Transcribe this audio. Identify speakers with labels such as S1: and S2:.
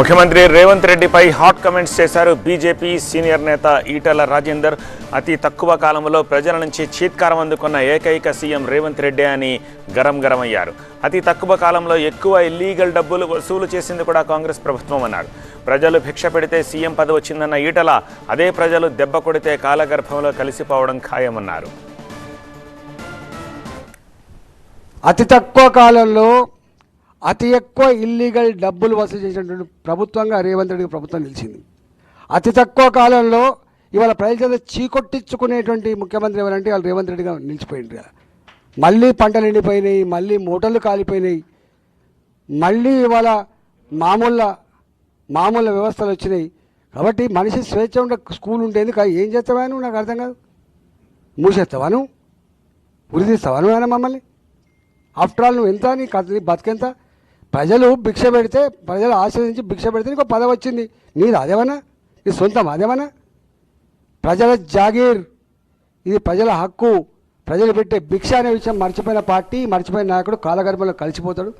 S1: ముఖ్యమంత్రి రేవంత్ రెడ్డిపై hot comments చేశారు బీజేపీ సీనియర్ నేత ఈటెల రాజేందర్. అతి తక్కువ కాలంలో ప్రజల నుంచి చీత్కారం అందుకున్న ఏకైక సీఎం రేవంత్ రెడ్డి అని గరం అయ్యారు. అతి తక్కువ కాలంలో ఎక్కువ ఇల్లీగల్ డబ్బులు వసూలు చేసింది కూడా కాంగ్రెస్ ప్రభుత్వం అన్నారు. ప్రజలు భిక్ష పెడితే సీఎం పదవి వచ్చిందన్న ఈటెల అదే ప్రజలు దెబ్బ కొడితే కాలగర్భంలో కలిసిపోవడం ఖాయమన్నారు.
S2: అతి తక్కువ కాలంలో అతి ఎక్కువ ఇల్లీగల్ డబ్బులు వసూలు చేసినటువంటి ప్రభుత్వంగా రేవంత్ రెడ్డి ప్రభుత్వం నిలిచింది. అతి తక్కువ కాలంలో ఇవాళ ప్రజల చేత చీకొట్టించుకునేటువంటి ముఖ్యమంత్రి ఎవరంటే వాళ్ళు రేవంత్ రెడ్డిగా నిలిచిపోయింది కదా. మళ్ళీ పంటలు ఎండిపోయినాయి, మళ్ళీ మూటలు కాలిపోయినాయి, మళ్ళీ ఇవాళ మామూలు వ్యవస్థలు వచ్చినాయి. కాబట్టి మనిషి స్వేచ్ఛ ఉండే స్కూల్ ఉండేది కానీ ఏం చేస్తావా నువ్వు నాకు అర్థం కాదు. మూసేస్తావా నువ్వు, ఉరిదీస్తావా నువ్వు మమ్మల్ని? ఆఫ్టర్ ఆల్ నువ్వు ఎంత, నీ బతికెంత? ప్రజలు భిక్ష పెడితే, ప్రజలు ఆశ్రయించి భిక్ష పెడితే నీకు పదవి వచ్చింది. నీది అదేమన్నా? నీ సొంతం అదేమన్నా? ప్రజల జాగీర్, ఇది ప్రజల హక్కు. ప్రజలు పెట్టే భిక్ష అనే విషయం మర్చిపోయిన పార్టీ, మర్చిపోయిన నాయకుడు కాలగర్భంలో కలిసిపోతాడు.